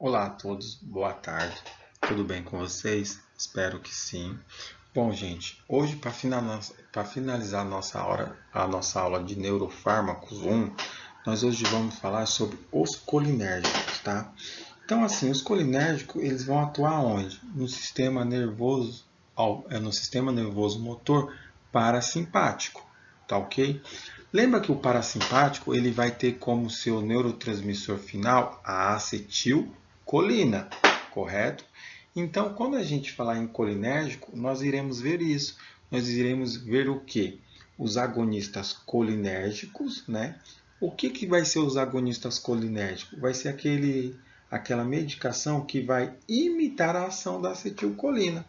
Olá a todos, boa tarde. Tudo bem com vocês? Espero que sim. Bom, gente, hoje para finalizar a nossa aula de Neurofármacos 1, nós hoje vamos falar sobre os colinérgicos, tá? Então, assim, os colinérgicos, eles vão atuar onde? No sistema nervoso motor parasimpático, tá ok? Lembra que o parasimpático ele vai ter como seu neurotransmissor final a acetilcolina, correto? Então, quando a gente falar em colinérgico, nós iremos ver isso. Nós iremos ver o que? Os agonistas colinérgicos, né? O que vai ser os agonistas colinérgicos? Vai ser aquela medicação que vai imitar a ação da acetilcolina.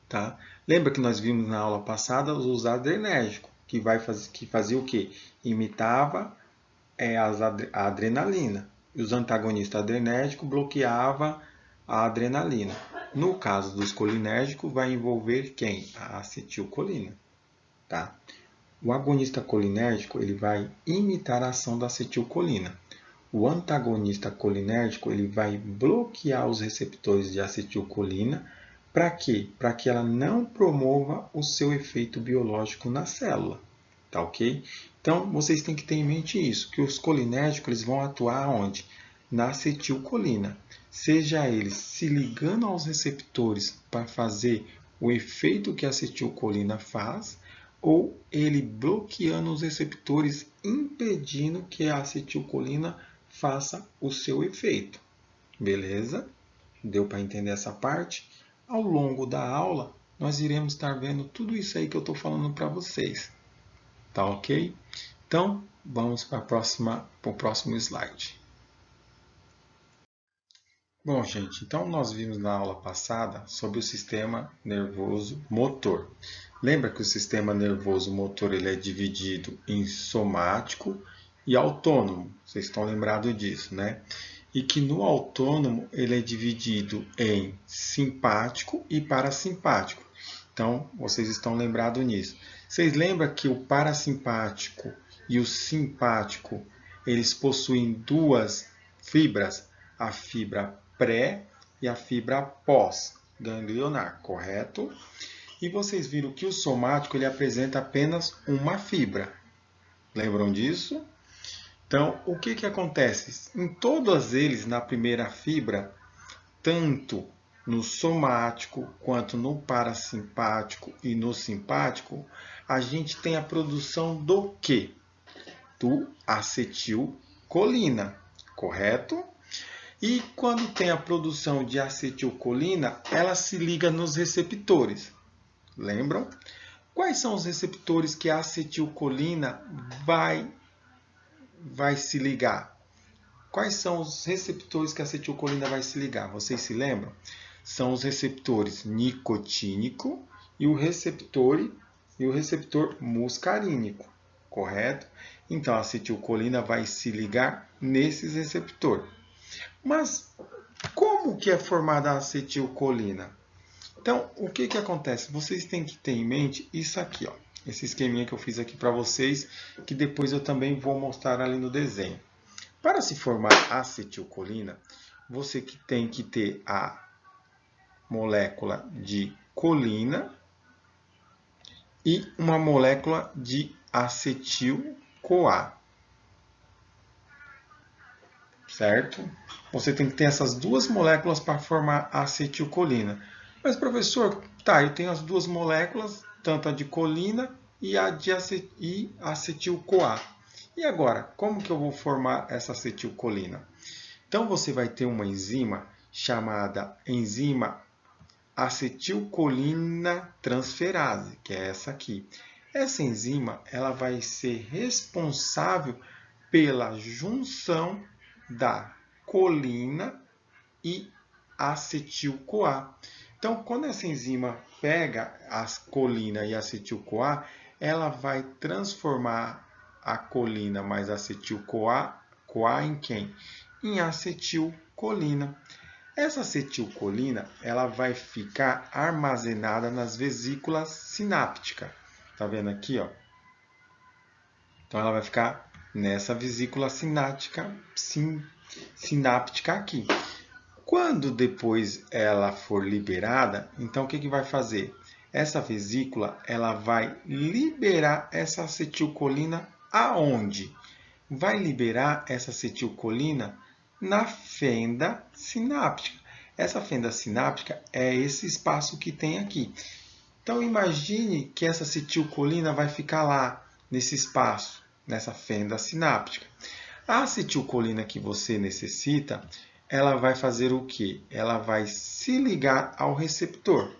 Tá? Lembra que nós vimos na aula passada os adrenérgicos, que fazia o quê? Imitava a adrenalina. E os antagonistas adrenérgicos bloqueavam a adrenalina. No caso dos colinérgicos, vai envolver quem? A acetilcolina. Tá? O agonista colinérgico ele vai imitar a ação da acetilcolina. O antagonista colinérgico ele vai bloquear os receptores de acetilcolina. Para quê? Para que ela não promova o seu efeito biológico na célula. Tá ok? Então, vocês têm que ter em mente isso, que os colinérgicos eles vão atuar onde? Na acetilcolina. Seja eles se ligando aos receptores para fazer o efeito que a acetilcolina faz, ou ele bloqueando os receptores, impedindo que a acetilcolina faça o seu efeito. Beleza? Deu para entender essa parte? Ao longo da aula, nós iremos estar vendo tudo isso aí que eu estou falando para vocês. Tá ok? Então, vamos para o próximo slide. Bom, gente, então nós vimos na aula passada sobre o sistema nervoso motor. Lembra que o sistema nervoso motor ele é dividido em somático e autônomo. Vocês estão lembrados disso, né? E que no autônomo ele é dividido em simpático e parasimpático. Então, vocês estão lembrados nisso. Vocês lembram que o parasimpático e o simpático, eles possuem duas fibras, a fibra pré e a fibra pós-ganglionar, correto? E vocês viram que o somático ele apresenta apenas uma fibra. Lembram disso? Então, o que acontece? Em todos eles, na primeira fibra, tanto no somático quanto no parasimpático e no simpático, a gente tem a produção do quê? Do acetilcolina, correto? E quando tem a produção de acetilcolina, ela se liga nos receptores. Lembram? Quais são os receptores que a acetilcolina vai se ligar? Quais são os receptores que a acetilcolina vai se ligar? Vocês se lembram? São os receptores nicotínico e o receptor muscarínico, correto? Então, a acetilcolina vai se ligar nesses receptores. Mas como que é formada a acetilcolina? Então, o que acontece? Vocês têm que ter em mente isso aqui, ó. Esse esqueminha que eu fiz aqui para vocês, que depois eu também vou mostrar ali no desenho. Para se formar acetilcolina, você tem que ter a molécula de colina e uma molécula de acetil-CoA. Certo? Você tem que ter essas duas moléculas para formar a acetilcolina. Mas, professor, tá, eu tenho as duas moléculas, tanto a de colina e a de acetil-CoA. E agora, como que eu vou formar essa acetilcolina? Então, você vai ter uma enzima chamada enzima acetilcolina transferase, que é essa aqui. Essa enzima ela vai ser responsável pela junção da colina e acetil-CoA. Então, quando essa enzima pega a colina e acetil-CoA, ela vai transformar a colina mais acetil-CoA em quem? Em acetilcolina. Essa acetilcolina ela vai ficar armazenada nas vesículas sinápticas. Tá vendo aqui, ó? Então ela vai ficar nessa vesícula sináptica aqui. Quando depois ela for liberada, então o que vai fazer? Essa vesícula ela vai liberar essa acetilcolina aonde? Vai liberar essa acetilcolina na fenda sináptica. Essa fenda sináptica é esse espaço que tem aqui. Então imagine que essa acetilcolina vai ficar lá, nesse espaço, nessa fenda sináptica. A acetilcolina que você necessita, ela vai fazer o quê? Ela vai se ligar ao receptor.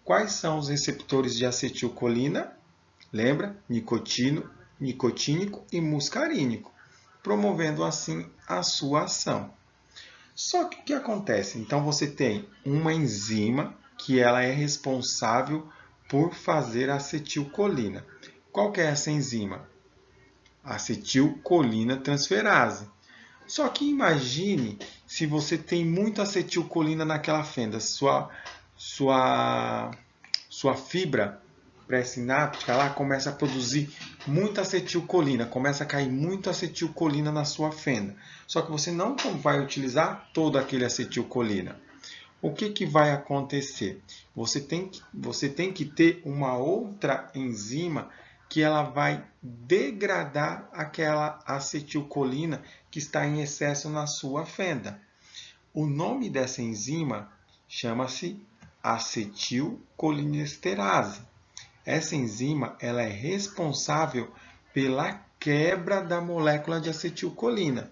Quais são os receptores de acetilcolina? Lembra? Nicotínico e muscarínico, promovendo assim a sua ação. Só que o que acontece? Então você tem uma enzima que ela é responsável por fazer a acetilcolina. Qual que é essa enzima? Acetilcolina transferase. Só que imagine se você tem muita acetilcolina naquela fenda, sua fibra pré-sináptica lá começa a produzir muita acetilcolina, começa a cair muita acetilcolina na sua fenda. Só que você não vai utilizar toda aquele acetilcolina. O que vai acontecer? Você tem que ter uma outra enzima que ela vai degradar aquela acetilcolina que está em excesso na sua fenda. O nome dessa enzima chama-se acetilcolinesterase. Essa enzima ela é responsável pela quebra da molécula de acetilcolina,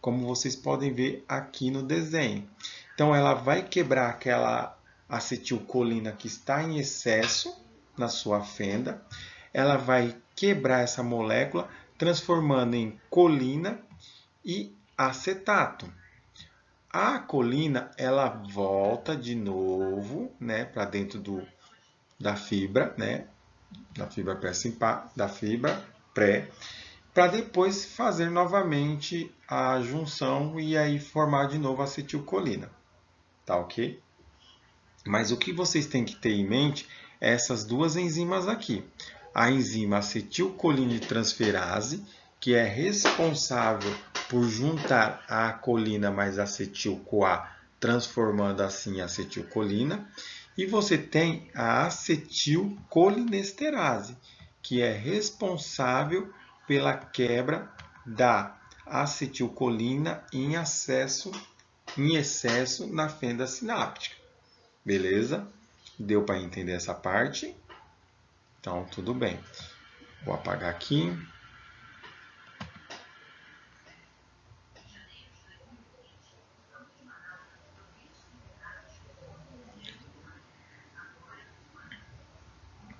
como vocês podem ver aqui no desenho. Então, ela vai quebrar aquela acetilcolina que está em excesso na sua fenda, ela vai quebrar essa molécula, transformando em colina e acetato. A colina ela volta de novo, né, para dentro da fibra, né, da fibra pré, para depois fazer novamente a junção e aí formar de novo a acetilcolina. Tá ok? Mas o que vocês têm que ter em mente é essas duas enzimas aqui. A enzima acetilcolintransferase, que é responsável por juntar a colina mais acetil-CoA, transformando assim a acetilcolina. E você tem a acetilcolinesterase, que é responsável pela quebra da acetilcolina em excesso na fenda sináptica. Beleza? Deu para entender essa parte? Então, tudo bem. Vou apagar aqui.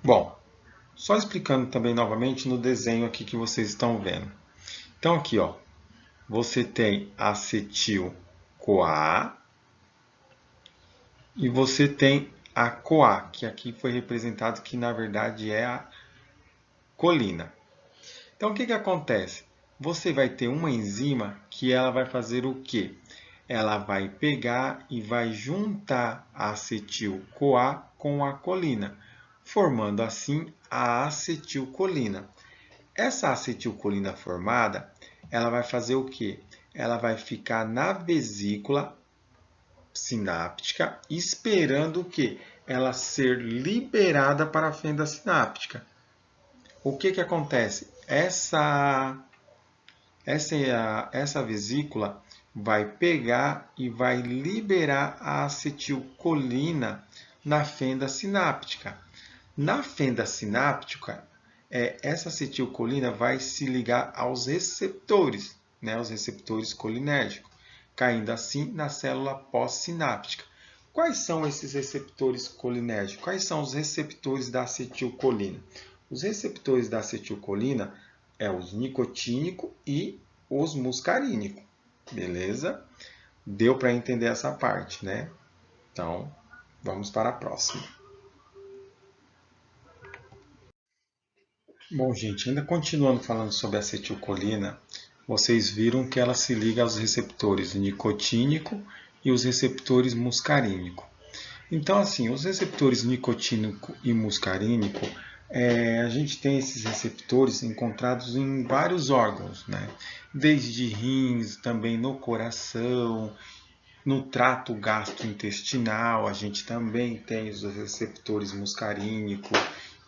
Bom, só explicando também novamente no desenho aqui que vocês estão vendo. Então, aqui, ó, você tem acetil-CoA e você tem a CoA, que aqui foi representado que na verdade é a colina. Então, o que acontece? Você vai ter uma enzima que ela vai fazer o quê? Ela vai pegar e vai juntar a acetil-CoA com a colina, formando assim a acetilcolina. Essa acetilcolina formada, ela vai fazer o quê? Ela vai ficar na vesícula sináptica, esperando o quê? Ela ser liberada para a fenda sináptica. O que acontece? Essa vesícula vai pegar e vai liberar a acetilcolina na fenda sináptica. Na fenda sináptica, essa acetilcolina vai se ligar aos receptores, né, os receptores colinérgicos, caindo assim na célula pós-sináptica. Quais são esses receptores colinérgicos? Quais são os receptores da acetilcolina? Os receptores da acetilcolina é os nicotínico e os muscarínico. Beleza? Deu para entender essa parte, né? Então, vamos para a próxima. Bom, gente, ainda continuando falando sobre a acetilcolina, vocês viram que ela se liga aos receptores nicotínico e os receptores muscarínico. Então, assim, os receptores nicotínico e muscarínico, a gente tem esses receptores encontrados em vários órgãos, né? Desde rins, também no coração, No trato gastrointestinal, a gente também tem os receptores muscarínicos,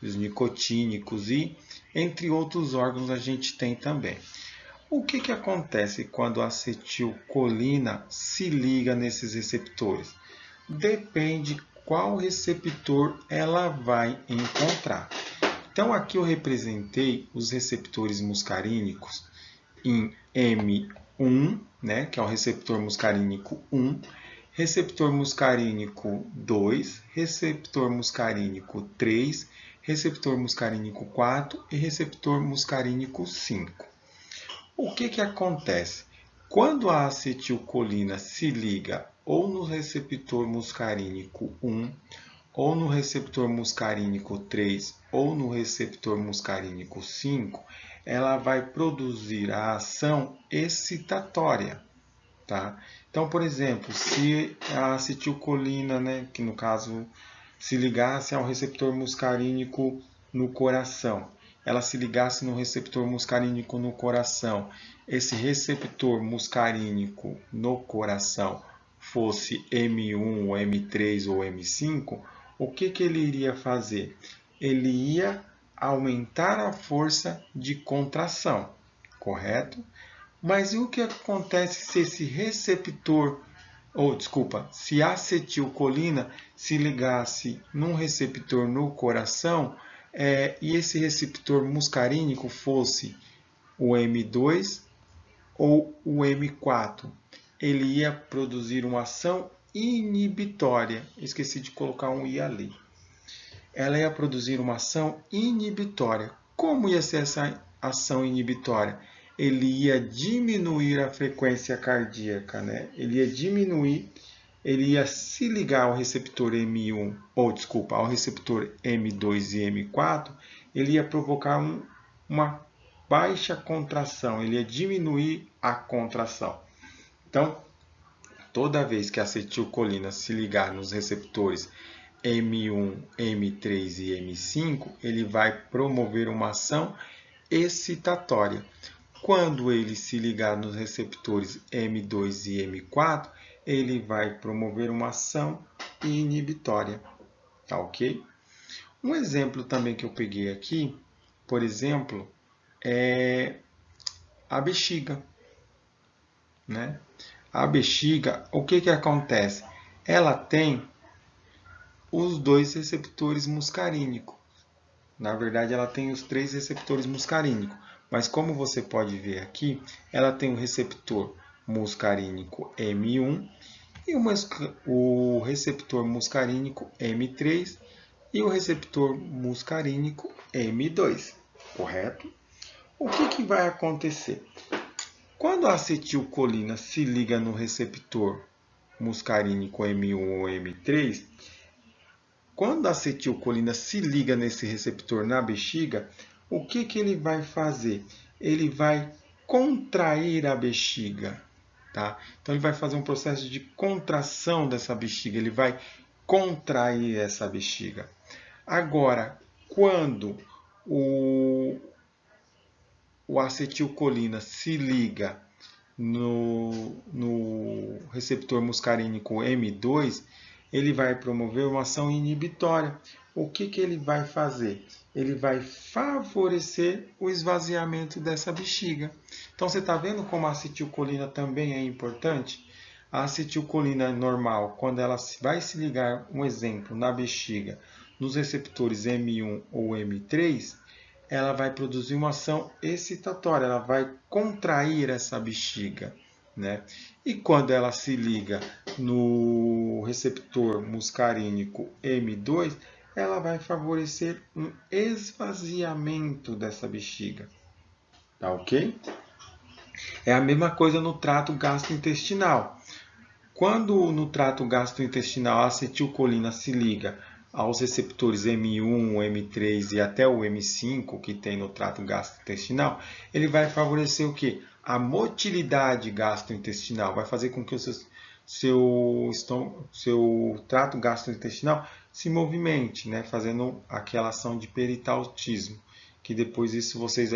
os nicotínicos e, entre outros órgãos, a gente tem também. O que acontece quando a acetilcolina se liga nesses receptores? Depende qual receptor ela vai encontrar. Então, aqui eu representei os receptores muscarínicos em M1, né, que é o receptor muscarínico 1, receptor muscarínico 2, receptor muscarínico 3, receptor muscarínico 4 e receptor muscarínico 5. O que acontece? Quando a acetilcolina se liga ou no receptor muscarínico 1, ou no receptor muscarínico 3, ou no receptor muscarínico 5, ela vai produzir a ação excitatória. Tá? Então, por exemplo, se a acetilcolina, né, que no caso se ligasse ao receptor muscarínico no coração, ela se ligasse no receptor muscarínico no coração, esse receptor muscarínico no coração fosse M1, M3 ou M5, o que ele iria fazer? Ele ia aumentar a força de contração, correto? Mas e o que acontece se esse receptor, se a acetilcolina se ligasse num receptor no coração e esse receptor muscarínico fosse o M2 ou o M4? Ele ia produzir uma ação inibitória. Esqueci de colocar um I ali. Ela ia produzir uma ação inibitória. Como ia ser essa ação inibitória? Ele ia diminuir a frequência cardíaca, né? Ele ia se ligar ao receptor M1, ao receptor M2 e M4, ele ia provocar uma baixa contração, ele ia diminuir a contração. Então, toda vez que a acetilcolina se ligar nos receptores M1, M3 e M5, ele vai promover uma ação excitatória. Quando ele se ligar nos receptores M2 e M4, ele vai promover uma ação inibitória. Tá ok? Um exemplo também que eu peguei aqui, por exemplo, é a bexiga. Né? A bexiga, o que acontece? Ela tem os dois receptores muscarínicos. Na verdade, ela tem os 3 receptores muscarínicos. Mas como você pode ver aqui, ela tem o receptor muscarínico M1 e o receptor muscarínico M3 e o receptor muscarínico M2, correto? O que vai acontecer? Quando a acetilcolina se liga no receptor muscarínico M1 ou M3, quando a acetilcolina se liga nesse receptor na bexiga, o que ele vai fazer? Ele vai contrair a bexiga. Tá? Então, ele vai fazer um processo de contração dessa bexiga. Ele vai contrair essa bexiga. Agora, quando o acetilcolina se liga no receptor muscarínico M2, ele vai promover uma ação inibitória. O que ele vai fazer? Ele vai favorecer o esvaziamento dessa bexiga. Então, você está vendo como a acetilcolina também é importante? A acetilcolina normal, quando ela vai se ligar, um exemplo, na bexiga, nos receptores M1 ou M3, ela vai produzir uma ação excitatória, ela vai contrair essa bexiga. Né? E quando ela se liga no receptor muscarínico M2, ela vai favorecer um esvaziamento dessa bexiga. Tá ok? É a mesma coisa no trato gastrointestinal. Quando no trato gastrointestinal a acetilcolina se liga aos receptores M1, M3 e até o M5 que tem no trato gastrointestinal, ele vai favorecer o quê? A motilidade gastrointestinal, vai fazer com que o seu trato gastrointestinal se movimente, né? Fazendo aquela ação de peritáltismo, que depois isso vocês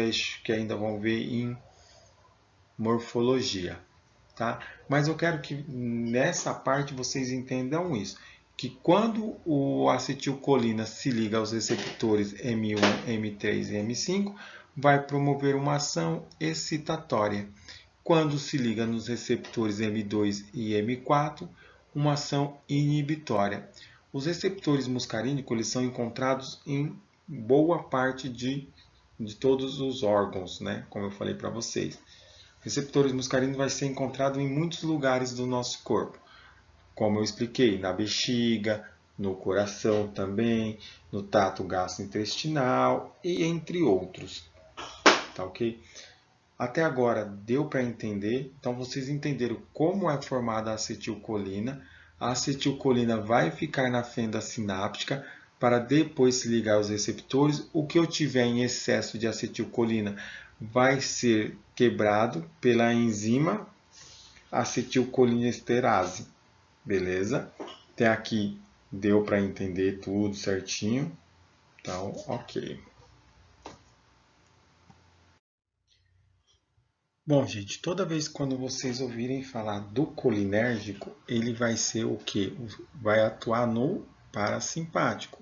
que ainda vão ver em morfologia. tá? Mas eu quero que nessa parte vocês entendam isso, que quando o acetilcolina se liga aos receptores M1, M3 e M5, vai promover uma ação excitatória. Quando se liga nos receptores M2 e M4, uma ação inibitória. Os receptores muscarínicos eles são encontrados em boa parte de todos os órgãos, né? Como eu falei para vocês. Receptores muscarínicos vai ser encontrado em muitos lugares do nosso corpo. Como eu expliquei, na bexiga, no coração também, no trato gastrointestinal e entre outros. Tá ok? Até agora deu para entender? Então vocês entenderam como é formada a acetilcolina. A acetilcolina vai ficar na fenda sináptica para depois se ligar aos receptores. O que eu tiver em excesso de acetilcolina vai ser quebrado pela enzima acetilcolinesterase. Beleza? Até aqui deu para entender tudo certinho. Então, ok. Bom, gente, toda vez quando vocês ouvirem falar do colinérgico, ele vai ser o quê? Vai atuar no parasimpático.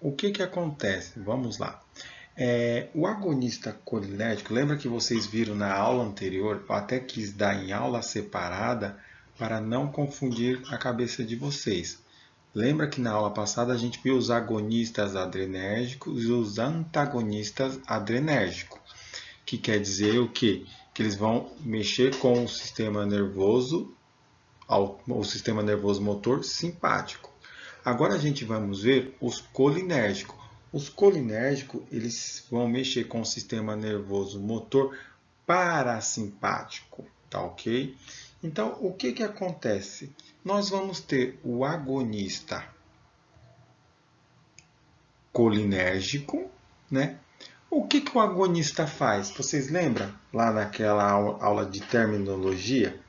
O que que acontece? Vamos lá. O agonista colinérgico, lembra que vocês viram na aula anterior, eu até quis dar em aula separada para não confundir a cabeça de vocês. Lembra que na aula passada a gente viu os agonistas adrenérgicos e os antagonistas adrenérgicos, que quer dizer o quê? Que eles vão mexer com o sistema nervoso motor simpático. Agora a gente vamos ver os colinérgicos. Os colinérgicos eles vão mexer com o sistema nervoso motor parasimpático, tá ok? Então, o que que acontece? Nós vamos ter o agonista colinérgico, né? O que que o agonista faz? Vocês lembram lá naquela aula de terminologia?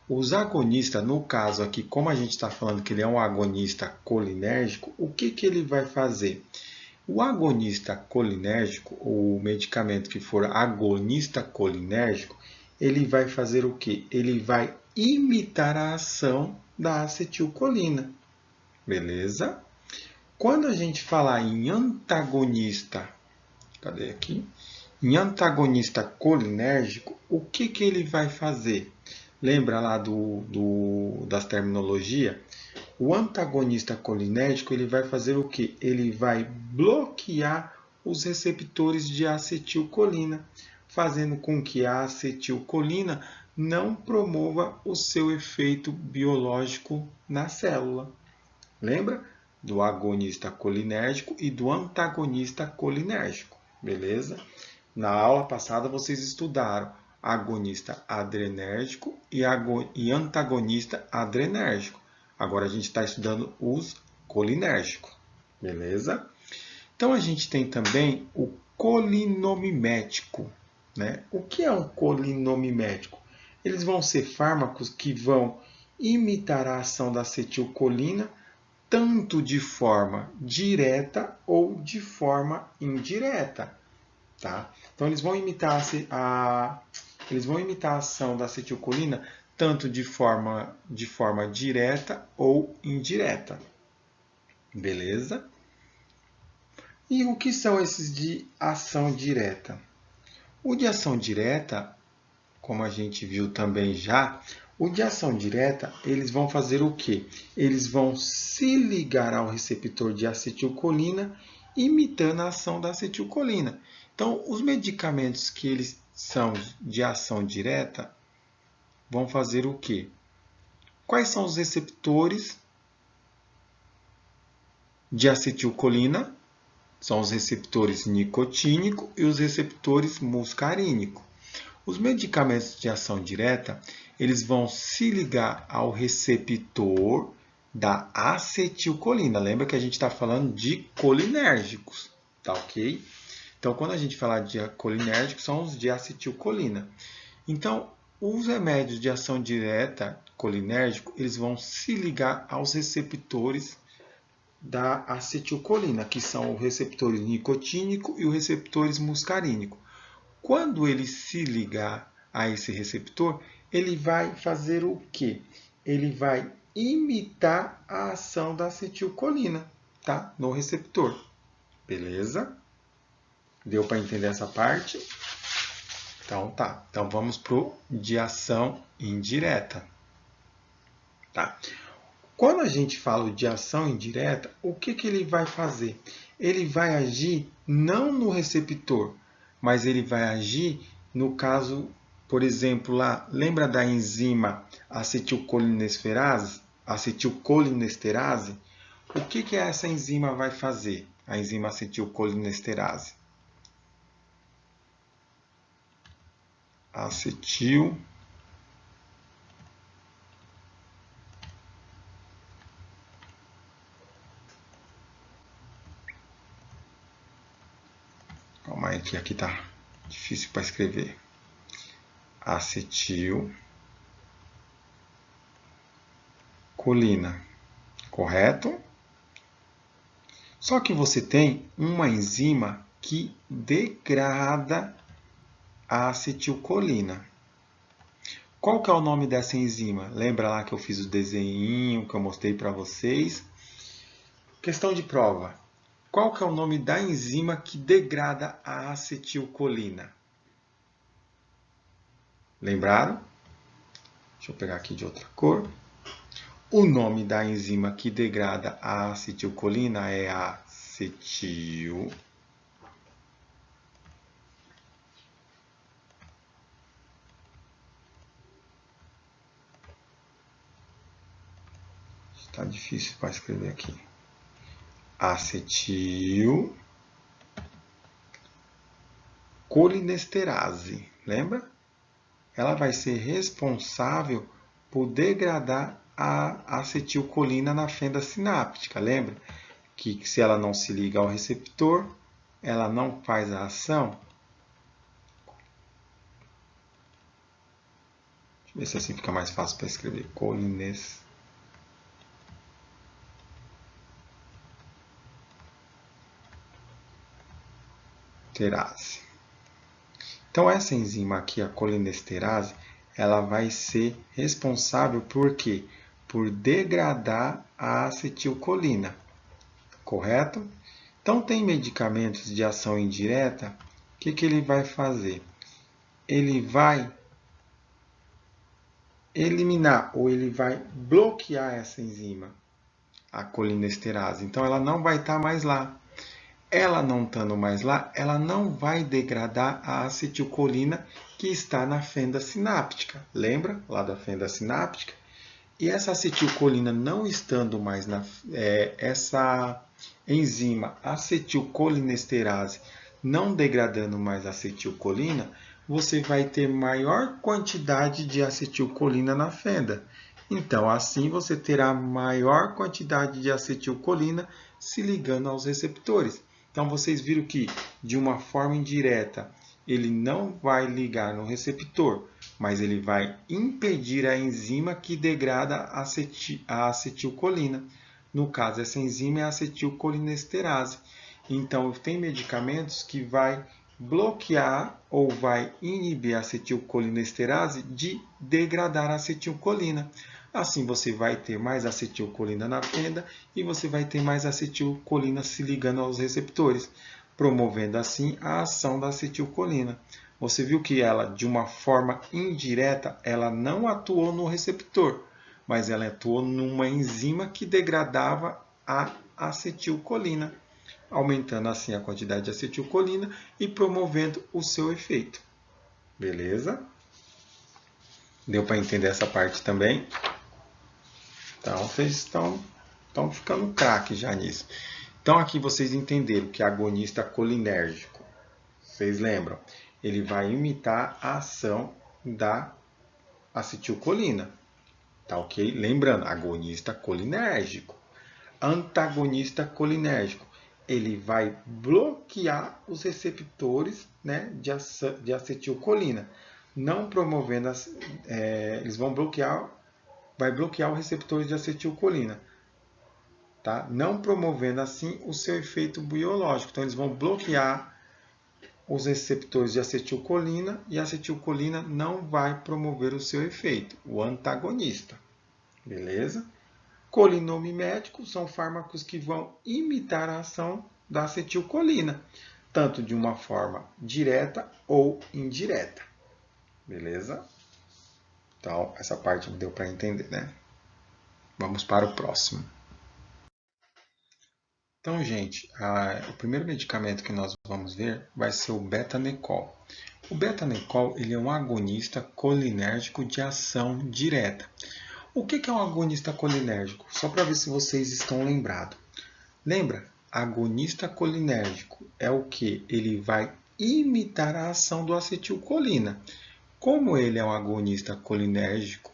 Os agonistas, no caso aqui, como a gente está falando que ele é um agonista colinérgico, o que que ele vai fazer? O agonista colinérgico, ou o medicamento que for agonista colinérgico, ele vai fazer o quê? Ele vai imitar a ação da acetilcolina. Beleza? Quando a gente falar em antagonista, cadê aqui? Em antagonista colinérgico, o que que ele vai fazer? Lembra lá das terminologias? O antagonista colinérgico ele vai fazer o quê? Ele vai bloquear os receptores de acetilcolina, fazendo com que a acetilcolina não promova o seu efeito biológico na célula. Lembra? Do agonista colinérgico e do antagonista colinérgico. Beleza? Na aula passada vocês estudaram agonista adrenérgico e antagonista adrenérgico. Agora a gente está estudando os colinérgicos, beleza? Então a gente tem também o colinomimético, né? O que é um colinomimético? Eles vão ser fármacos que vão imitar a ação da acetilcolina tanto de forma direta ou de forma indireta, tá? Então eles vão imitar a ação da acetilcolina tanto de forma direta ou indireta. Beleza? E o que são esses de ação direta? O de ação direta, como a gente viu também já, o de ação direta, eles vão fazer o quê? Eles vão se ligar ao receptor de acetilcolina, imitando a ação da acetilcolina. Então, os medicamentos que eles são de ação direta vão fazer o quê? Quais são os receptores de acetilcolina? São os receptores nicotínico e os receptores muscarínico. Os medicamentos de ação direta, eles vão se ligar ao receptor da acetilcolina. Lembra que a gente está falando de colinérgicos, tá ok? Então, quando a gente falar de colinérgicos, são os de acetilcolina. Então, os remédios de ação direta colinérgico, eles vão se ligar aos receptores da acetilcolina, que são os receptores nicotínico e os receptores muscarínico. Quando ele se ligar a esse receptor, ele vai fazer o quê? Ele vai imitar a ação da acetilcolina, tá? No receptor. Beleza? Deu para entender essa parte? Então tá. Então vamos pro de ação indireta. Tá? Quando a gente fala de ação indireta, o que ele vai fazer? Ele vai agir não no receptor, mas ele vai agir no caso, por exemplo, lá, lembra da enzima acetilcolinesterase? O que essa enzima vai fazer? A enzima acetilcolinesterase. Calma aí que aqui tá difícil para escrever. Acetilcolina, correto? Só que você tem uma enzima que degrada a acetilcolina. Qual que é o nome dessa enzima? Lembra lá que eu fiz o desenho que eu mostrei para vocês? Questão de prova. Qual que é o nome da enzima que degrada a acetilcolina? Lembraram? Deixa eu pegar aqui de outra cor. O nome da enzima que degrada a acetilcolina é acetil. Está difícil para escrever aqui. Acetilcolinesterase. Lembra? Ela vai ser responsável por degradar a acetilcolina na fenda sináptica. Lembra que se ela não se liga ao receptor, ela não faz a ação. Deixa eu ver se assim fica mais fácil para escrever. Colinesterase. Então, essa enzima aqui, a colinesterase, ela vai ser responsável por quê? Por degradar a acetilcolina, correto? Então, tem medicamentos de ação indireta, o que ele vai fazer? Ele vai eliminar ou ele vai bloquear essa enzima, a colinesterase. Então, ela não vai estar mais lá. Ela não estando mais lá, ela não vai degradar a acetilcolina que está na fenda sináptica. Lembra lá da fenda sináptica? E essa acetilcolina não estando mais essa enzima acetilcolinesterase não degradando mais a acetilcolina, você vai ter maior quantidade de acetilcolina na fenda. Então, assim você terá maior quantidade de acetilcolina se ligando aos receptores. Então, vocês viram que, de uma forma indireta, ele não vai ligar no receptor, mas ele vai impedir a enzima que degrada a acetilcolina. No caso, essa enzima é a acetilcolinesterase. Então, tem medicamentos que vai bloquear ou vai inibir a acetilcolinesterase de degradar a acetilcolina. Assim, você vai ter mais acetilcolina na fenda e você vai ter mais acetilcolina se ligando aos receptores, promovendo assim a ação da acetilcolina. Você viu que ela, de uma forma indireta, ela não atuou no receptor, mas ela atuou numa enzima que degradava a acetilcolina, aumentando assim a quantidade de acetilcolina e promovendo o seu efeito. Beleza? Deu para entender essa parte também? Então, vocês estão ficando craque já nisso. Então, aqui vocês entenderam que é agonista colinérgico. Vocês lembram? Ele vai imitar a ação da acetilcolina. Tá ok? Lembrando, agonista colinérgico. Antagonista colinérgico. Ele vai bloquear os receptores, né, de acetilcolina. Não promovendo, eles vão bloquear, vai bloquear os receptores de acetilcolina. Tá? Não promovendo assim o seu efeito biológico. Então, eles vão bloquear os receptores de acetilcolina e a acetilcolina não vai promover o seu efeito, o antagonista. Beleza? Colinomiméticos são fármacos que vão imitar a ação da acetilcolina, tanto de uma forma direta ou indireta. Beleza? Então, essa parte deu para entender, né? Vamos para o próximo. Então, gente, o primeiro medicamento que nós vamos ver vai ser o betanecol. O betanecol ele é um agonista colinérgico de ação direta. O que é um agonista colinérgico? Só para ver se vocês estão lembrados. Lembra? Agonista colinérgico é o que? Ele vai imitar a ação do acetilcolina. Como ele é um agonista colinérgico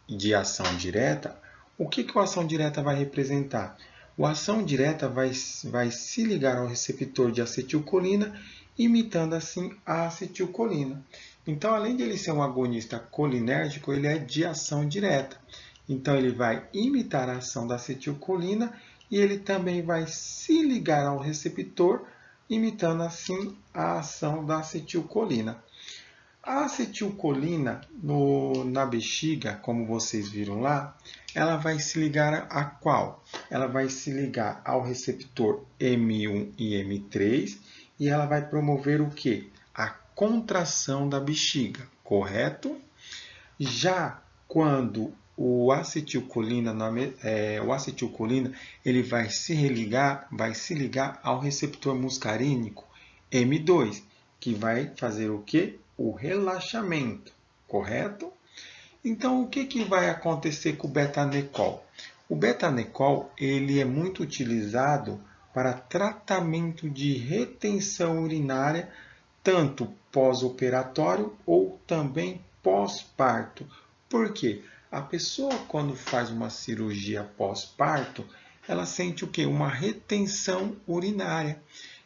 de ação direta, o que a ação direta vai representar? A ação direta vai se ligar ao receptor de acetilcolina, imitando assim a acetilcolina. Então, além de ele ser um agonista colinérgico, ele é de ação direta. Então, ele vai imitar a ação da acetilcolina e ele também vai se ligar ao receptor, imitando assim a ação da acetilcolina. A acetilcolina na bexiga, como vocês viram lá, ela vai se ligar a qual? Ela vai se ligar ao receptor M1 e M3 e ela vai promover o quê? A contração da bexiga, correto? Já quando o acetilcolina ele vai se ligar ao receptor muscarínico M2, que vai fazer o quê? O relaxamento, correto? Então, o que vai acontecer com o betanecol? O betanecol ele é muito utilizado para tratamento de retenção urinária, tanto pós-operatório ou também pós-parto. Por quê? A pessoa, quando faz uma cirurgia pós-parto, ela sente o quê? Uma retenção urinária.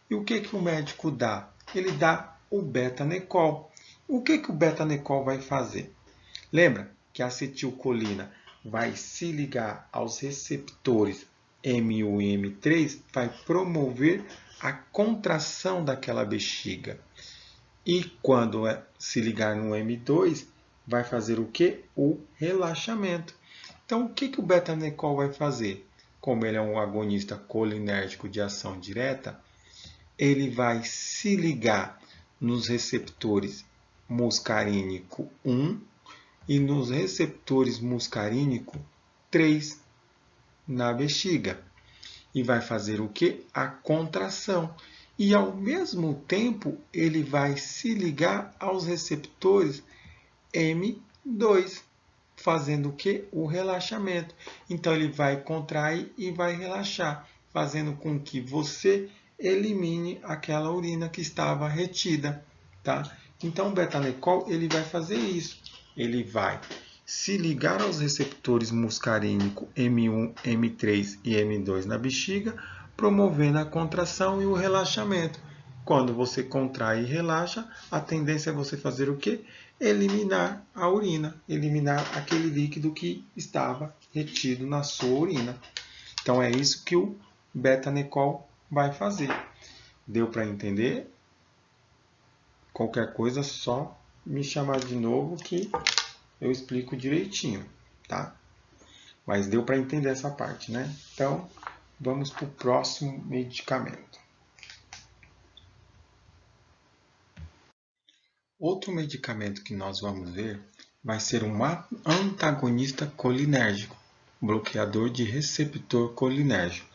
E o que o médico dá? Ele dá o betanecol. O que o betanecol vai fazer? Lembra que a acetilcolina vai se ligar aos receptores M1 e M3, vai promover a contração daquela bexiga. E quando se ligar no M2, vai fazer o quê? O relaxamento. Então, o que o betanecol vai fazer? Como ele é um agonista colinérgico de ação direta, ele vai se ligar nos receptores muscarínico 1 e nos receptores muscarínico 3 na bexiga. E vai fazer o quê? A contração. E, ao mesmo tempo, ele vai se ligar aos receptores M2, fazendo o quê? O relaxamento. Então, ele vai contrair e vai relaxar, fazendo com que você elimine aquela urina que estava retida, tá? Então, o betanecol ele vai fazer isso. Ele vai se ligar aos receptores muscarínico M1, M3 e M2 na bexiga, promovendo a contração e o relaxamento. Quando você contrai e relaxa, a tendência é você fazer o quê? Eliminar a urina, eliminar aquele líquido que estava retido na sua urina. Então, é isso que o betanecol vai fazer. Deu para entender? Qualquer coisa, só me chamar de novo que eu explico direitinho, tá? Mas deu para entender essa parte, né? Então, vamos para o próximo medicamento. Outro medicamento que nós vamos ver vai ser um antagonista colinérgico, bloqueador de receptor colinérgico.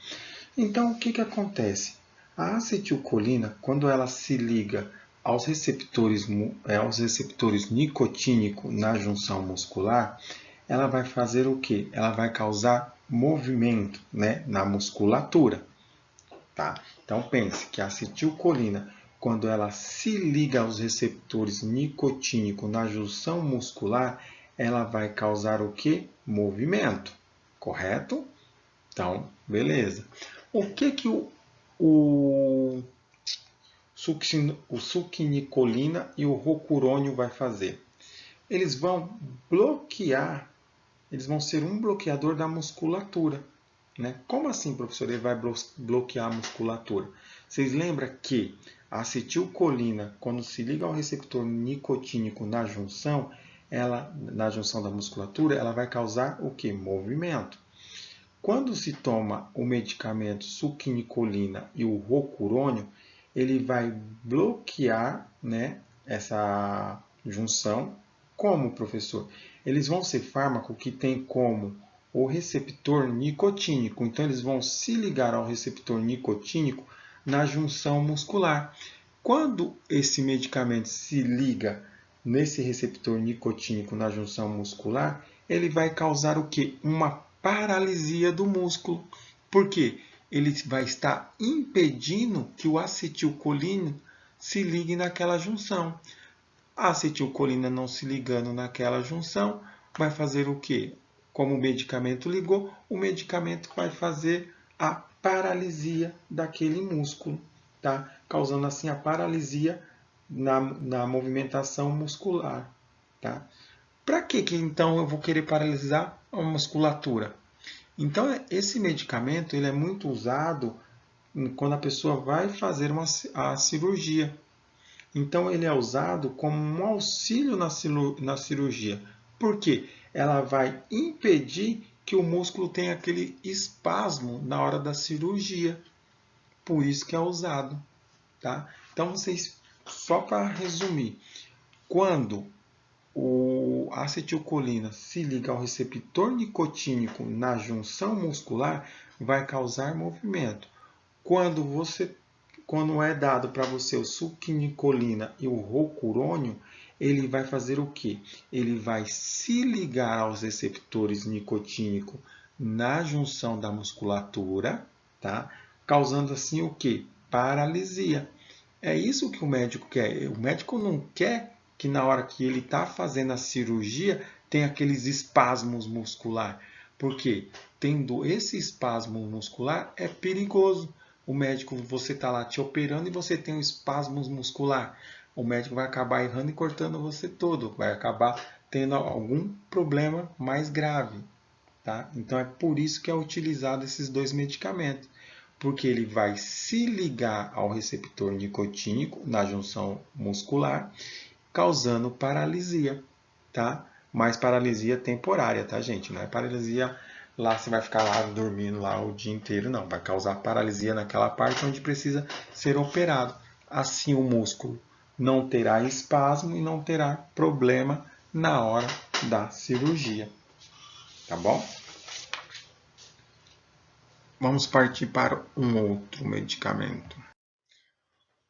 Então, o que acontece? A acetilcolina, quando ela se liga aos receptores nicotínicos na junção muscular, ela vai fazer o quê? Ela vai causar movimento, né, na musculatura. Tá? Então, pense que a acetilcolina, quando ela se liga aos receptores nicotínicos na junção muscular, ela vai causar o quê? Movimento, correto? Então, beleza. O que o succinilcolina e o rocurônio vai fazer? Eles vão bloquear, eles vão ser um bloqueador da musculatura. Né? Como assim, professor, ele vai bloquear a musculatura? Vocês lembram que A acetilcolina, quando se liga ao receptor nicotínico na junção da musculatura, ela vai causar o que? Movimento. Quando se toma o medicamento succinilcolina e o rocurônio, ele vai bloquear, né, essa junção. Como, professor? Eles vão ser fármacos que têm como o receptor nicotínico. Então, eles vão se ligar ao receptor nicotínico na junção muscular. Quando esse medicamento se liga nesse receptor nicotínico na junção muscular, ele vai causar o quê? Uma paralisia do músculo. Por quê? Ele vai estar impedindo que o acetilcolina se ligue naquela junção. A acetilcolina não se ligando naquela junção, vai fazer o quê? Como o medicamento ligou, o medicamento vai fazer a paralisia daquele músculo, tá? Causando assim a paralisia na movimentação muscular. Tá? Para que então eu vou querer paralisar a musculatura? Então, esse medicamento ele é muito usado quando a pessoa vai fazer a cirurgia. Então, ele é usado como um auxílio na cirurgia. Por quê? Ela vai impedir que o músculo tenha aquele espasmo na hora da cirurgia. Por isso que é usado. Tá? Então, vocês, só para resumir, quando a acetilcolina se liga ao receptor nicotínico na junção muscular, vai causar movimento. Quando é dado para você o succinilcolina e o rocurônio, ele vai fazer o quê? Ele vai se ligar aos receptores nicotínicos na junção da musculatura, tá? Causando assim o quê? Paralisia. É isso que o médico quer. O médico não quer que na hora que ele está fazendo a cirurgia tenha aqueles espasmos muscular. Porque tendo esse espasmo muscular é perigoso. O médico, você está lá te operando e você tem um espasmo muscular. O médico vai acabar errando e cortando você todo. Vai acabar tendo algum problema mais grave. Tá? Então é por isso que é utilizado esses dois medicamentos. Porque ele vai se ligar ao receptor nicotínico na junção muscular, causando paralisia, tá? Mas paralisia temporária, tá, gente? Não é paralisia lá, você vai ficar lá dormindo lá o dia inteiro, não. Vai causar paralisia naquela parte onde precisa ser operado. Assim o músculo não terá espasmo e não terá problema na hora da cirurgia, tá bom? Vamos partir para um outro medicamento.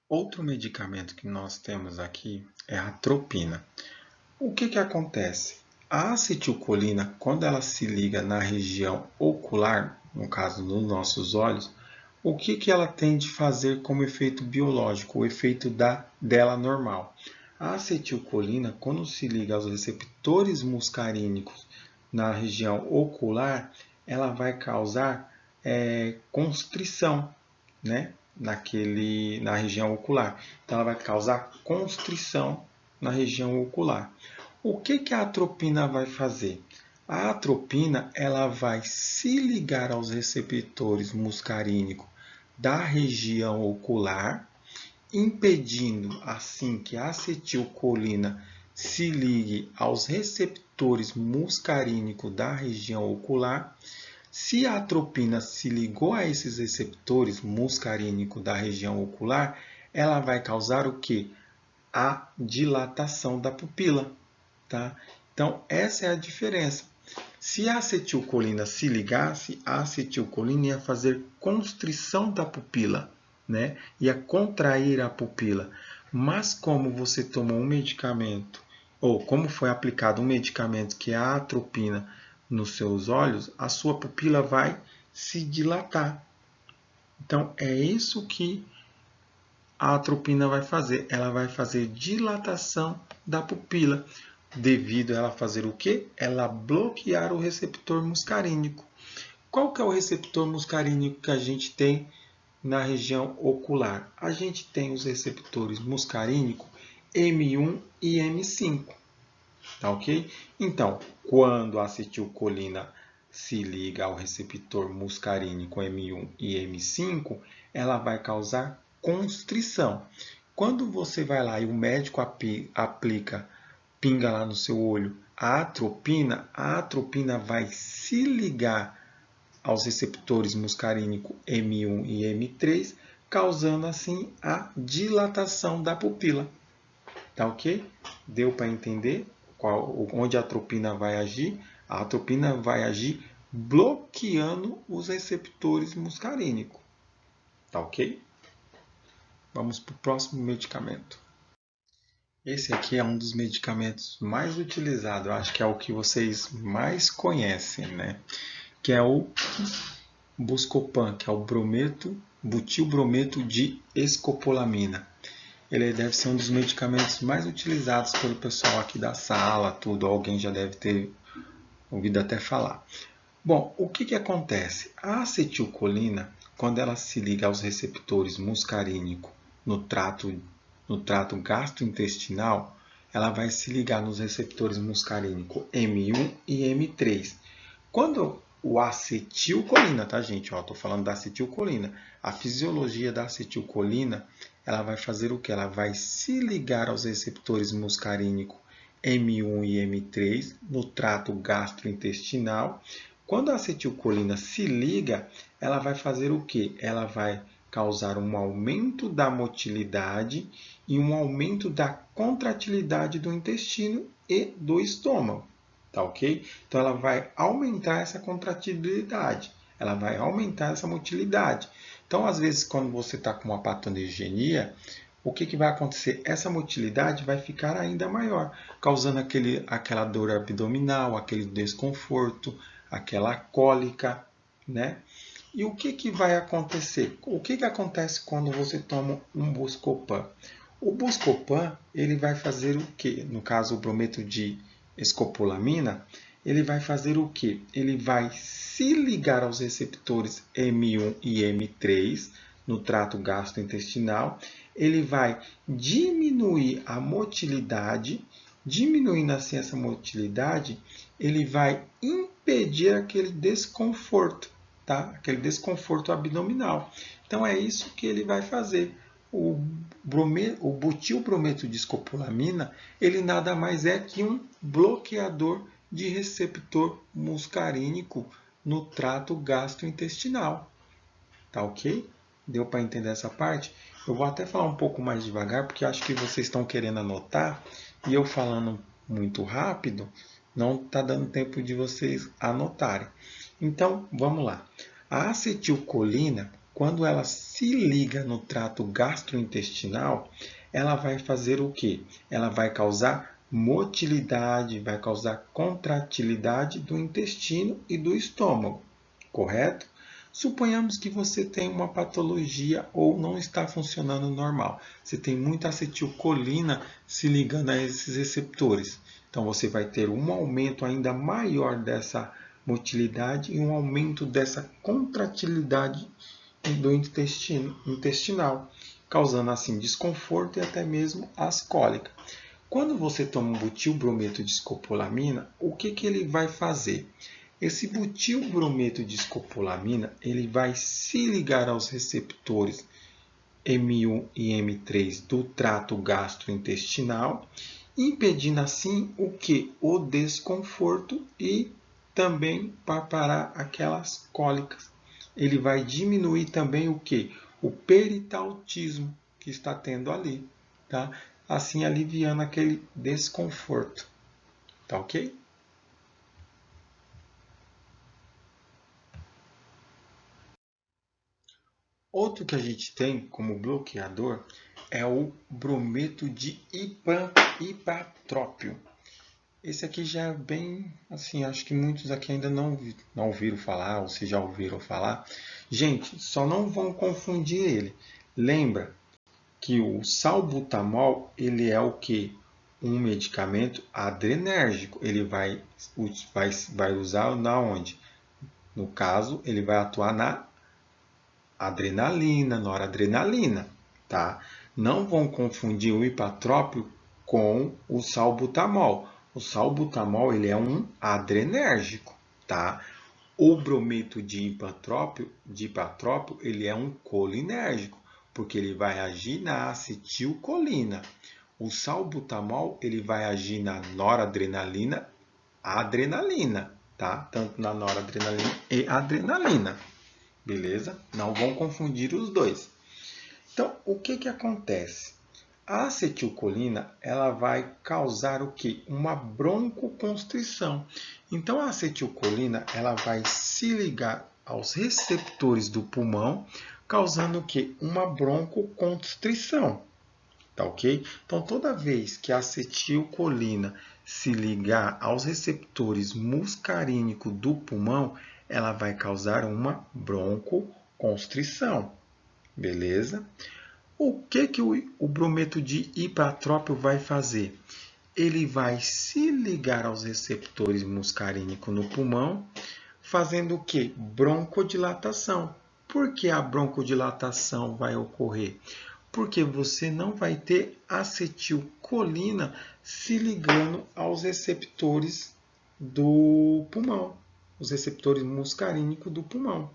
Outro medicamento que nós temos aqui é a atropina. O que acontece? A acetilcolina, quando ela se liga na região ocular, no caso nos nossos olhos, o que ela tem de fazer como efeito biológico, o efeito dela normal? A acetilcolina, quando se liga aos receptores muscarínicos na região ocular, ela vai causar constrição, né? Na região ocular. Então, ela vai causar constrição na região ocular. O que a atropina vai fazer? A atropina ela vai se ligar aos receptores muscarínicos da região ocular, impedindo assim que a acetilcolina se ligue aos receptores muscarínicos da região ocular. Se a atropina se ligou a esses receptores muscarínicos da região ocular, ela vai causar o quê? A dilatação da pupila. Tá? Então, essa é a diferença. Se a acetilcolina se ligasse, a acetilcolina ia fazer constrição da pupila, né? Ia contrair a pupila. Mas como você tomou um medicamento, ou como foi aplicado um medicamento que é a atropina nos seus olhos, a sua pupila vai se dilatar. Então, é isso que a atropina vai fazer. Ela vai fazer dilatação da pupila. Devido a ela fazer o quê? Ela bloquear o receptor muscarínico. Qual que é o receptor muscarínico que a gente tem na região ocular? A gente tem os receptores muscarínicos M1 e M5. Tá ok? Então, quando a acetilcolina se liga ao receptor muscarínico M1 e M5, ela vai causar constrição. Quando você vai lá e o médico aplica, pinga lá no seu olho a atropina vai se ligar aos receptores muscarínico M1 e M3, causando assim a dilatação da pupila. Tá ok? Deu para entender onde a atropina vai agir? A atropina vai agir bloqueando os receptores muscarínicos. Tá ok? Vamos para o próximo medicamento. Esse aqui é um dos medicamentos mais utilizados, eu acho que é o que vocês mais conhecem, né? Que é o Buscopan, que é o butilbrometo de escopolamina. Ele deve ser um dos medicamentos mais utilizados pelo pessoal aqui da sala, tudo. Alguém já deve ter ouvido até falar. Bom, o que acontece? A acetilcolina, quando ela se liga aos receptores muscarínicos no trato gastrointestinal, ela vai se ligar nos receptores muscarínicos M1 e M3. Quando o acetilcolina, tá, gente? Estou falando da acetilcolina. A fisiologia da acetilcolina, ela vai fazer o que? Ela vai se ligar aos receptores muscarínicos M1 e M3 no trato gastrointestinal. Quando a acetilcolina se liga, ela vai fazer o que? Ela vai causar um aumento da motilidade e um aumento da contratilidade do intestino e do estômago. Tá ok? Então, ela vai aumentar essa contratilidade, ela vai aumentar essa motilidade. Então, às vezes, quando você está com uma patogenia, o que vai acontecer? Essa motilidade vai ficar ainda maior, causando aquela dor abdominal, aquele desconforto, aquela cólica, né? E o que vai acontecer? O que acontece quando você toma um Buscopan? O Buscopan, ele vai fazer o quê? No caso, o brometo de escopolamina, ele vai fazer o quê? Ele vai se ligar aos receptores M1 e M3 no trato gastrointestinal, ele vai diminuir a motilidade, diminuindo assim essa motilidade, ele vai impedir aquele desconforto, tá? Aquele desconforto abdominal. Então é isso que ele vai fazer. O butilbrometo de escopolamina, ele nada mais é que um bloqueador de receptor muscarínico no trato gastrointestinal. Tá ok? Deu para entender essa parte? Eu vou até falar um pouco mais devagar, porque acho que vocês estão querendo anotar, e eu falando muito rápido, não está dando tempo de vocês anotarem. Então, vamos lá. A acetilcolina, quando ela se liga no trato gastrointestinal, ela vai fazer o quê? Ela vai causar motilidade, vai causar contratilidade do intestino e do estômago, correto? Suponhamos que você tem uma patologia ou não está funcionando normal. Você tem muita acetilcolina se ligando a esses receptores. Então, você vai ter um aumento ainda maior dessa motilidade e um aumento dessa contratilidade do intestinal, causando assim desconforto e até mesmo as cólicas. Quando você toma um butilbrometo de escopolamina, o que ele vai fazer? Esse butilbrometo de escopolamina, ele vai se ligar aos receptores M1 e M3 do trato gastrointestinal, impedindo assim o que? O desconforto e também para parar aquelas cólicas. Ele vai diminuir também o que? O peritaltismo que está tendo ali, tá? Assim aliviando aquele desconforto. Tá ok? Outro que a gente tem como bloqueador é o brometo de ipatrópio. Esse aqui já é bem, assim, acho que muitos aqui ainda não ouviram falar, ou se já ouviram falar. Gente, só não vão confundir ele. Lembra que o salbutamol, ele é o quê? Um medicamento adrenérgico. Ele vai usar na onde? No caso, ele vai atuar na adrenalina, noradrenalina, tá? Não vão confundir o ipatrópio com o salbutamol. O salbutamol, ele é um adrenérgico, tá? O brometo de ipatrópio, ele é um colinérgico. porque ele vai agir na acetilcolina. O salbutamol ele vai agir na noradrenalina, adrenalina, tá? Tanto na noradrenalina e adrenalina, beleza? Não vão confundir os dois. Então, o que acontece? A acetilcolina ela vai causar o quê? Uma broncoconstrição. Então, a acetilcolina ela vai se ligar aos receptores do pulmão, causando o quê? Uma broncoconstrição. Tá ok? Então, toda vez que a acetilcolina se ligar aos receptores muscarínicos do pulmão, ela vai causar uma broncoconstrição. Beleza? O que o brometo de ipratrópio vai fazer? Ele vai se ligar aos receptores muscarínicos no pulmão, fazendo o quê? Broncodilatação. Por que a broncodilatação vai ocorrer? Porque você não vai ter acetilcolina se ligando aos receptores do pulmão, os receptores muscarínicos do pulmão.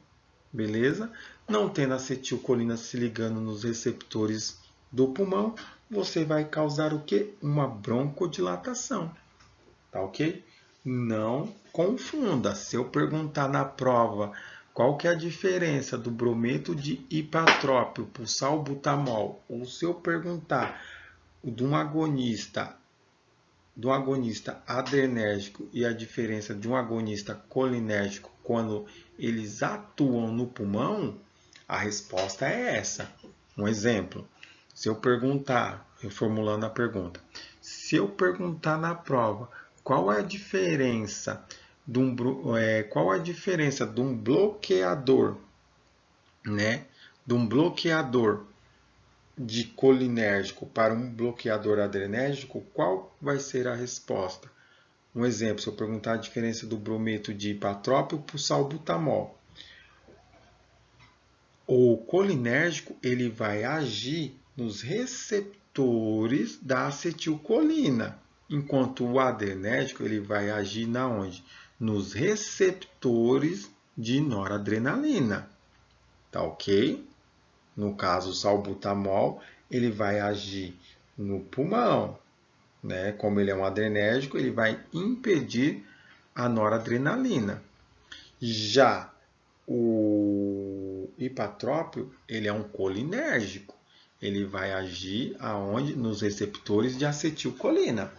Beleza? Não tendo acetilcolina se ligando nos receptores do pulmão, você vai causar o quê? Uma broncodilatação. Tá ok? Não confunda. Se eu perguntar na prova qual que é a diferença do brometo de ipratrópio para o salbutamol, ou se eu perguntar de um agonista adrenérgico e a diferença de um agonista colinérgico quando eles atuam no pulmão, a resposta é essa. Um exemplo, se eu perguntar, reformulando a pergunta, se eu perguntar na prova qual é a diferença de um bloqueador, né, de um bloqueador de colinérgico para um bloqueador adrenérgico, qual vai ser a resposta? Um exemplo, se eu perguntar a diferença do brometo de ipatrópio para o salbutamol. O colinérgico ele vai agir nos receptores da acetilcolina, enquanto o adrenérgico ele vai agir na onde? Nos receptores de noradrenalina. Tá ok? No caso, o salbutamol, ele vai agir no pulmão, né? Como ele é um adrenérgico, ele vai impedir a noradrenalina. Já o ipatrópio, ele é um colinérgico. Ele vai agir aonde? Nos receptores de acetilcolina.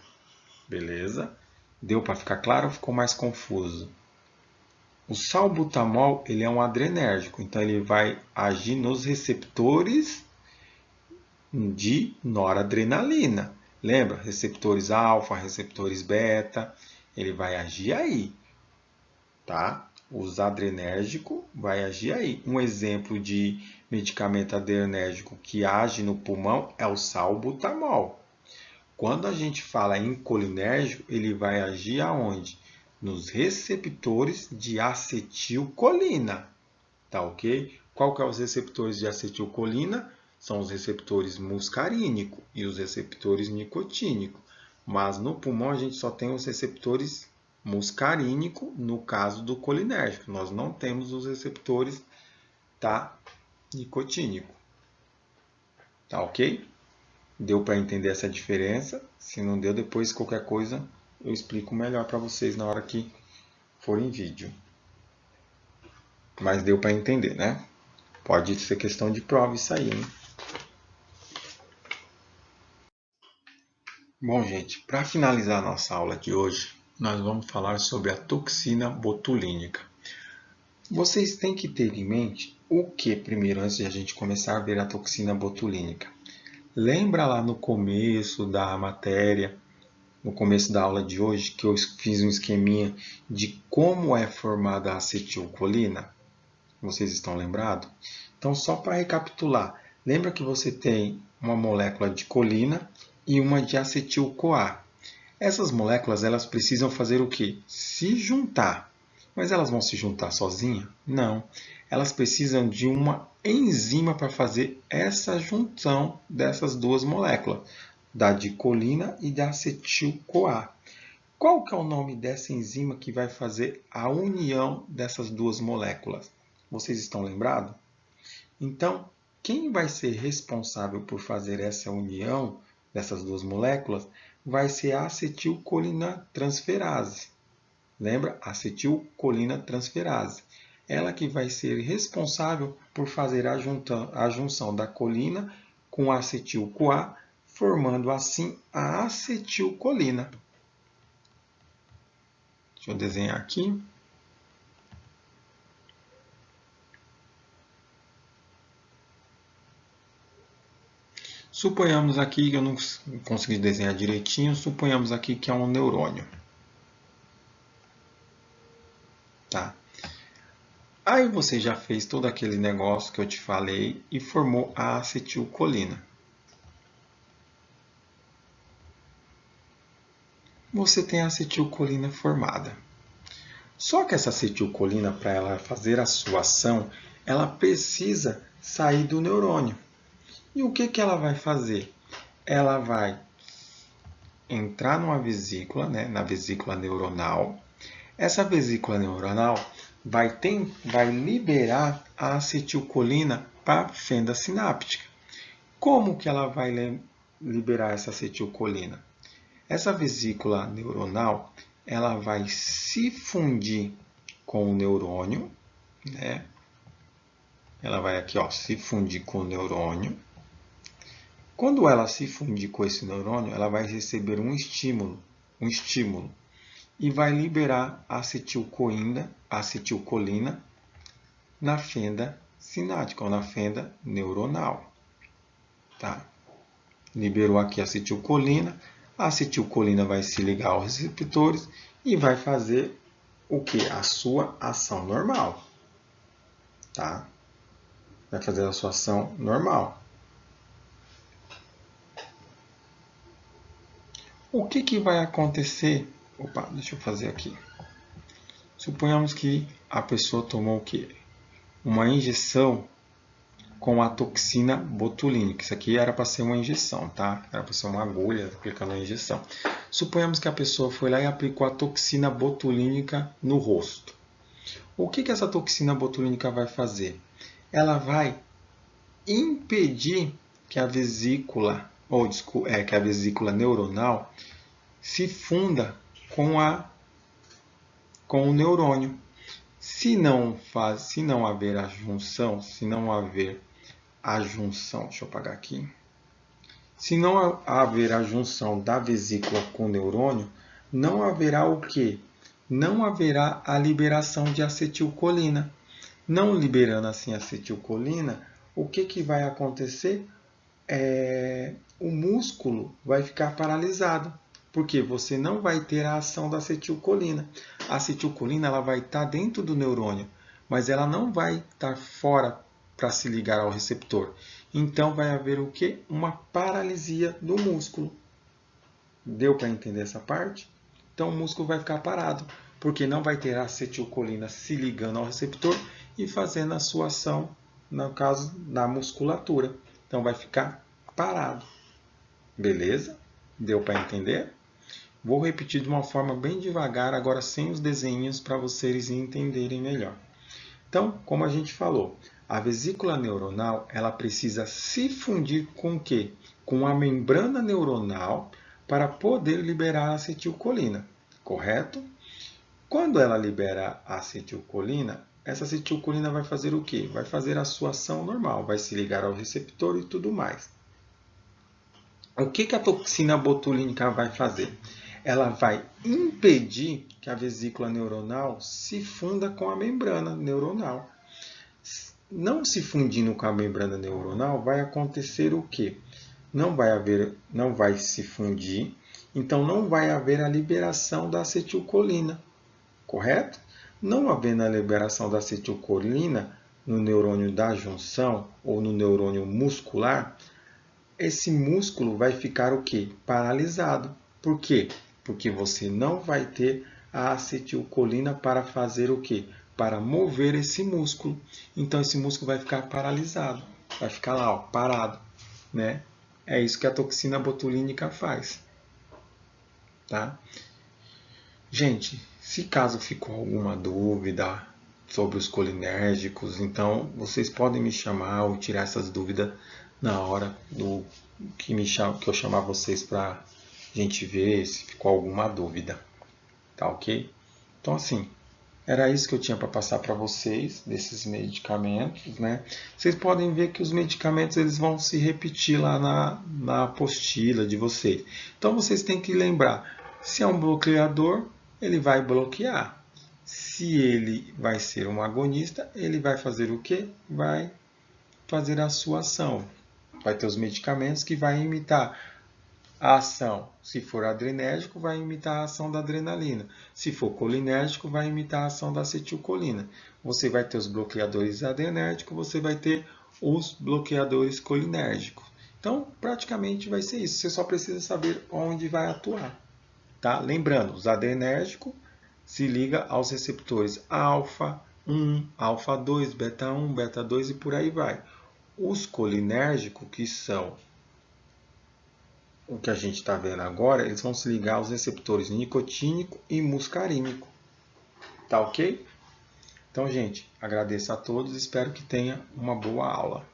Beleza? Deu para ficar claro ou ficou mais confuso? O salbutamol ele é um adrenérgico, então ele vai agir nos receptores de noradrenalina. Lembra? Receptores alfa, receptores beta, ele vai agir aí, tá? Os adrenérgicos vai agir aí. Um exemplo de medicamento adrenérgico que age no pulmão é o salbutamol. Quando a gente fala em colinérgico, ele vai agir aonde? Nos receptores de acetilcolina, tá ok? Qual que é os receptores de acetilcolina? São os receptores muscarínico e os receptores nicotínico. Mas no pulmão a gente só tem os receptores muscarínico, no caso do colinérgico. Nós não temos os receptores, tá, nicotínico. Tá ok? Deu para entender essa diferença? Se não deu, depois qualquer coisa eu explico melhor para vocês na hora que for em vídeo. Mas deu para entender, né? Pode ser questão de prova isso aí, hein? Bom, gente, para finalizar a nossa aula de hoje, nós vamos falar sobre a toxina botulínica. Vocês têm que ter em mente o que primeiro, antes de a gente começar a ver a toxina botulínica. Lembra lá no começo da matéria, no começo da aula de hoje, que eu fiz um esqueminha de como é formada a acetilcolina? Vocês estão lembrados? Então, só para recapitular, lembra que você tem uma molécula de colina e uma de acetil-CoA. Essas moléculas elas precisam fazer o quê? Se juntar. Mas elas vão se juntar sozinhas? Não. Elas precisam de uma enzima para fazer essa junção dessas duas moléculas, da dicolina e da acetil-CoA. Qual que é o nome dessa enzima que vai fazer a união dessas duas moléculas? Vocês estão lembrados? Então, quem vai ser responsável por fazer essa união dessas duas moléculas vai ser a acetilcolinatransferase. Lembra? Acetilcolinatransferase. Ela que vai ser responsável por fazer a junção da colina com acetil-CoA, formando assim a acetilcolina. Deixa eu desenhar aqui. Suponhamos aqui, que eu não consegui desenhar direitinho, suponhamos aqui que é um neurônio. Tá? Aí você já fez todo aquele negócio que eu te falei e formou a acetilcolina. Você tem a acetilcolina formada. Só que essa acetilcolina, para ela fazer a sua ação, ela precisa sair do neurônio. E o que ela vai fazer? Ela vai entrar numa vesícula, né, na vesícula neuronal. Essa vesícula neuronal vai liberar a acetilcolina para a fenda sináptica. Como que ela vai liberar essa acetilcolina? Essa vesícula neuronal ela vai se fundir com o neurônio, né? Ela vai aqui, ó, se fundir com o neurônio. Quando ela se fundir com esse neurônio, ela vai receber um estímulo e vai liberar a acetilcolina na fenda sináptica, ou na fenda neuronal. Tá? Liberou aqui a acetilcolina vai se ligar aos receptores e vai fazer o que? A sua ação normal. Tá? Vai fazer a sua ação normal. O que vai acontecer? Opa, deixa eu fazer aqui. Suponhamos que a pessoa tomou o quê? Uma injeção com a toxina botulínica. Isso aqui era para ser uma injeção, tá? Era para ser uma agulha aplicando a injeção. Suponhamos que a pessoa foi lá e aplicou a toxina botulínica no rosto. O que essa toxina botulínica vai fazer? Ela vai impedir que a vesícula que a vesícula neuronal se funda com o neurônio. Se não haver a junção, deixa eu apagar aqui. Se não haver a junção da vesícula com o neurônio, não haverá o quê? Não haverá a liberação de acetilcolina. Não liberando assim a acetilcolina, o que vai acontecer? O músculo vai ficar paralisado, porque você não vai ter a ação da acetilcolina. A acetilcolina ela vai estar dentro do neurônio, mas ela não vai estar fora para se ligar ao receptor. Então vai haver o quê? Uma paralisia do músculo. Deu para entender essa parte? Então o músculo vai ficar parado, porque não vai ter a acetilcolina se ligando ao receptor e fazendo a sua ação, no caso da musculatura. Então vai ficar parado. Beleza? Deu para entender? Vou repetir de uma forma bem devagar, agora sem os desenhos, para vocês entenderem melhor. Então, como a gente falou, a vesícula neuronal ela precisa se fundir com o quê? Com a membrana neuronal para poder liberar a acetilcolina, correto? Quando ela libera a acetilcolina, essa acetilcolina vai fazer o quê? Vai fazer a sua ação normal, vai se ligar ao receptor e tudo mais. O que a toxina botulínica vai fazer? Ela vai impedir que a vesícula neuronal se funda com a membrana neuronal. Não se fundindo com a membrana neuronal, vai acontecer o quê? Não vai se fundir, então não vai haver a liberação da acetilcolina, correto? Não havendo a liberação da acetilcolina no neurônio da junção ou no neurônio muscular, esse músculo vai ficar o quê? Paralisado. Por quê? Porque você não vai ter a acetilcolina para fazer o quê? Para mover esse músculo. Então esse músculo vai ficar paralisado, vai ficar lá, ó, parado, né? É isso que a toxina botulínica faz. Tá? Gente, se caso ficou alguma dúvida, sobre os colinérgicos. Então, vocês podem me chamar ou tirar essas dúvidas na hora que eu chamar vocês para a gente ver se ficou alguma dúvida. Tá ok? Então, assim, era isso que eu tinha para passar para vocês desses medicamentos, né? Vocês podem ver que os medicamentos eles vão se repetir lá na apostila de vocês. Então, vocês têm que lembrar, se é um bloqueador, ele vai bloquear. Se ele vai ser um agonista, ele vai fazer o quê? Vai fazer a sua ação. Vai ter os medicamentos que vai imitar a ação. Se for adrenérgico, vai imitar a ação da adrenalina. Se for colinérgico, vai imitar a ação da acetilcolina. Você vai ter os bloqueadores adrenérgicos, você vai ter os bloqueadores colinérgicos. Então, praticamente vai ser isso. Você só precisa saber onde vai atuar. Tá? Lembrando, os adrenérgicos se liga aos receptores alfa 1, alfa 2, beta 1, beta 2 e por aí vai. Os colinérgicos, que são o que a gente está vendo agora, eles vão se ligar aos receptores nicotínico e muscarínico. Tá ok? Então, gente, agradeço a todos, espero que tenha uma boa aula.